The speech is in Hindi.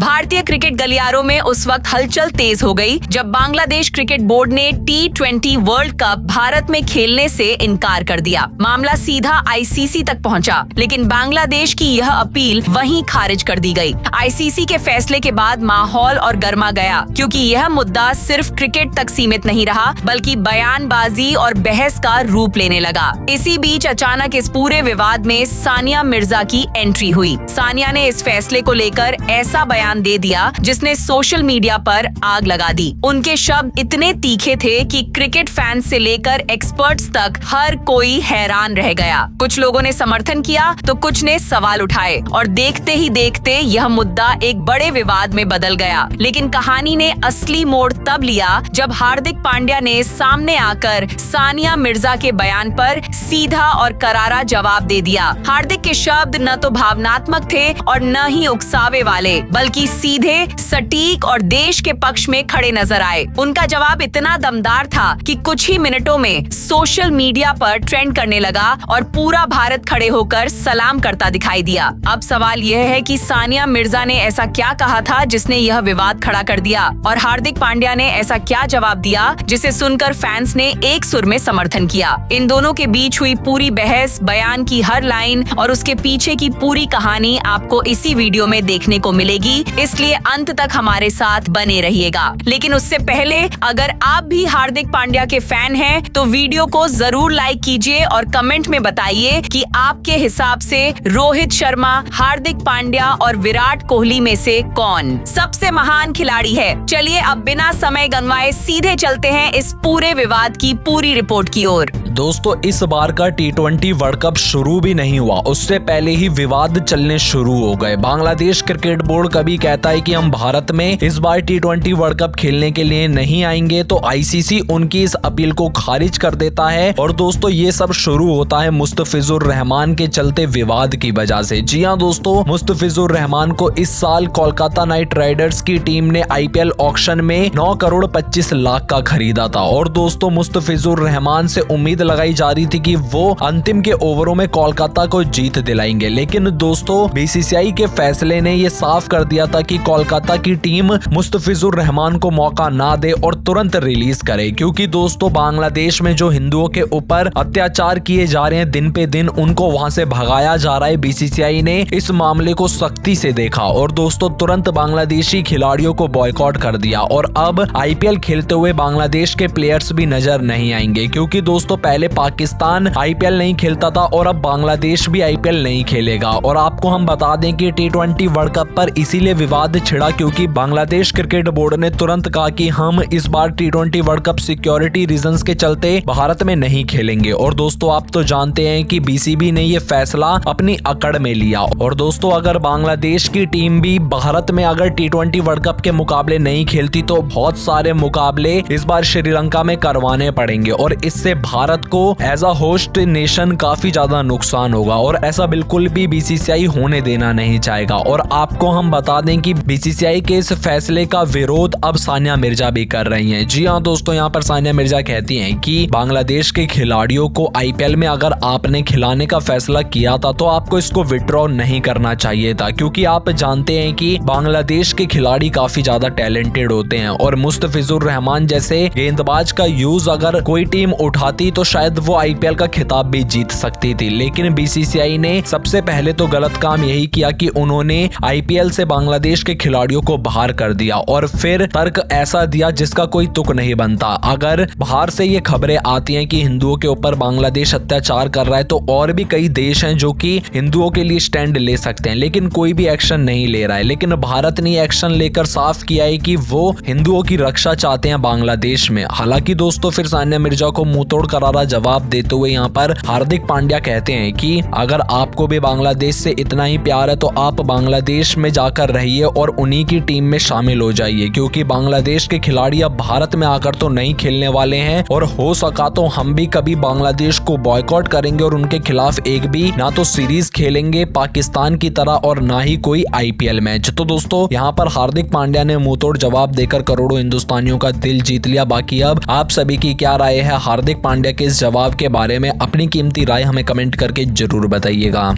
भारतीय क्रिकेट गलियारों में उस वक्त हलचल तेज हो गई जब बांग्लादेश क्रिकेट बोर्ड ने T20 वर्ल्ड कप भारत में खेलने से इनकार कर दिया। मामला सीधा ICC तक पहुंचा, लेकिन बांग्लादेश की यह अपील वहीं खारिज कर दी गई। ICC के फैसले के बाद माहौल और गर्मा गया, क्योंकि यह मुद्दा सिर्फ क्रिकेट तक सीमित नहीं रहा, बल्कि बयानबाजी और बहस का रूप लेने लगा। इसी बीच अचानक इस पूरे विवाद में सानिया मिर्जा की एंट्री हुई। सानिया ने इस फैसले को लेकर ऐसा बयान दे दिया जिसने सोशल मीडिया पर आग लगा दी। उनके शब्द इतने तीखे थे कि क्रिकेट फैंस से लेकर एक्सपर्ट्स तक हर कोई हैरान रह गया। कुछ लोगों ने समर्थन किया तो कुछ ने सवाल उठाए और देखते ही देखते यह मुद्दा एक बड़े विवाद में बदल गया। लेकिन कहानी ने असली मोड़ तब लिया जब हार्दिक पांड्या ने सामने आकर सानिया मिर्जा के बयान पर सीधा और करारा जवाब दे दिया। हार्दिक के शब्द न तो भावनात्मक थे और न ही उकसावे वाले, बल्कि सीधे, सटीक और देश के पक्ष में खड़े नजर आए। उनका जवाब इतना दमदार था कि कुछ ही मिनटों में सोशल मीडिया पर ट्रेंड करने लगा और पूरा भारत खड़े होकर सलाम करता दिखाई दिया। अब सवाल यह है कि सानिया मिर्जा ने ऐसा क्या कहा था जिसने यह विवाद खड़ा कर दिया, और हार्दिक पांड्या ने ऐसा क्या जवाब दिया जिसे सुनकर फैंस ने एक सुर में समर्थन किया। इन दोनों के बीच हुई पूरी बहस, बयान की हर लाइन और उसके पीछे की पूरी कहानी आपको इसी वीडियो में देखने को मिलेगी, इसलिए अंत तक हमारे साथ बने रहिएगा। लेकिन उससे पहले अगर आप भी हार्दिक पांड्या के फैन हैं तो वीडियो को जरूर लाइक कीजिए और कमेंट में बताइए कि आपके हिसाब से रोहित शर्मा, हार्दिक पांड्या और विराट कोहली में से कौन सबसे महान खिलाड़ी है। चलिए अब बिना समय गंवाए सीधे चलते हैं इस पूरे विवाद की पूरी रिपोर्ट की ओर। दोस्तों, इस बार का T20 वर्ल्ड कप शुरू भी नहीं हुआ, उससे पहले ही विवाद चलने शुरू हो गए। बांग्लादेश क्रिकेट बोर्ड कभी कहता है कि हम भारत में इस बार T20 वर्ल्ड कप खेलने के लिए नहीं आएंगे, तो ICC उनकी इस अपील को खारिज कर देता है। और दोस्तों, ये सब शुरू होता है मुस्तफिजुर रहमान के चलते विवाद की वजह से। जी हाँ दोस्तों, मुस्तफिजुर रहमान को इस साल कोलकाता नाइट राइडर्स की टीम ने IPL ऑक्शन में 9 करोड़ 25 लाख का खरीदा था। और दोस्तों, मुस्तफिजुर रहमान से उम्मीद लगाई जा रही थी कि वो अंतिम के ओवरों में कोलकाता को जीत दिलाएंगे, लेकिन दोस्तों BCCI के फैसले ने ये साफ कर दिया था कि कोलकाता की टीम मुस्तफिजुर रहमान को मौका ना दे और तुरंत रिलीज करे, क्योंकि दोस्तों बांग्लादेश में जो हिंदुओं के ऊपर अत्याचार किए जा रहे हैं दिन पे दिन, उनको वहां से भगाया जा रहा है। BCCI ने इस मामले को सख्ती से देखा और दोस्तों तुरंत बांग्लादेशी खिलाड़ियों को बॉयकॉट कर दिया। और अब IPL खेलते हुए बांग्लादेश के प्लेयर्स भी नजर नहीं आएंगे, क्योंकि दोस्तों पहले पाकिस्तान IPL नहीं खेलता था और अब बांग्लादेश भी IPL नहीं खेलेगा। और आपको हम बता दें कि T20 वर्ल्ड कप पर इसीलिए विवाद छिड़ा क्योंकि बांग्लादेश क्रिकेट बोर्ड ने तुरंत कहा कि हम इस बार T20 world cup security reasons के चलते भारत में नहीं खेलेंगे। और दोस्तों आप तो जानते हैं कि BCB ने ये फैसला अपनी अकड़ में लिया। और दोस्तों अगर बांग्लादेश की टीम भी भारत में अगर T20 वर्ल्ड कप के मुकाबले नहीं खेलती तो बहुत सारे मुकाबले इस बार श्रीलंका में करवाने पड़ेंगे और इससे भारत को एज अ होस्ट नेशन काफी ज्यादा नुकसान होगा, और ऐसा बिल्कुल भी BCCI होने देना नहीं चाहेगा। और आपको हम बता दें कि BCCI के इस फैसले का विरोध अब सानिया मिर्जा भी कर रही हैं। जी हाँ दोस्तों, यहाँ पर सानिया मिर्जा कहती हैं कि बांग्लादेश के खिलाड़ियों को IPL में अगर आपने खिलाने का फैसला किया था तो आपको इसको विड्रॉ नहीं करना चाहिए था, क्योंकि आप जानते हैं कि बांग्लादेश के खिलाड़ी काफी ज्यादा टैलेंटेड होते हैं और मुस्तफिजुर रहमान जैसे गेंदबाज का यूज अगर कोई टीम उठाती तो शायद वो IPL का खिताब भी जीत सकती थी। लेकिन BCCI ने सबसे पहले तो गलत काम यही किया कि उन्होंने IPL से बांग्लादेश के खिलाड़ियों को बाहर कर दिया और फिर तर्क ऐसा दिया जिसका कोई तुक नहीं बनता। अगर बाहर से ये खबरें आती हैं कि हिंदुओं के ऊपर बांग्लादेश अत्याचार कर रहा है तो और भी कई देश हैं जो कि हिंदुओं के लिए स्टैंड ले सकते हैं, लेकिन कोई भी एक्शन नहीं ले रहा है। लेकिन भारत ने एक्शन लेकर साफ किया है कि वो हिंदुओं की रक्षा चाहते हैं बांग्लादेश में। हालांकि दोस्तों फिर सानिया मिर्जा को मुंह तोड़ करारा जवाब देते हुए यहाँ पर हार्दिक पांड्या कहते हैं कि अगर आपको भी बांग्लादेश से इतना ही प्यार है तो आप बांग्लादेश में जाकर रहिए और उन्हीं की टीम में शामिल हो जाइए, क्योंकि बांग्लादेश के खिलाड़ी अब भारत में आकर तो नहीं खेलने वाले हैं और हो सका तो हम भी कभी बांग्लादेश को बॉयकॉट करेंगे और उनके खिलाफ एक भी ना तो सीरीज खेलेंगे पाकिस्तान की तरह और ना ही कोई IPL मैच। तो दोस्तों यहाँ पर हार्दिक पांड्या ने मुंहतोड़ जवाब देकर करोड़ों हिंदुस्तानियों का दिल जीत लिया। बाकी अब आप सभी की क्या राय है हार्दिक पांड्या के इस जवाब के बारे में? अपनी कीमती राय हमें कमेंट करके जरूर बताइएगा।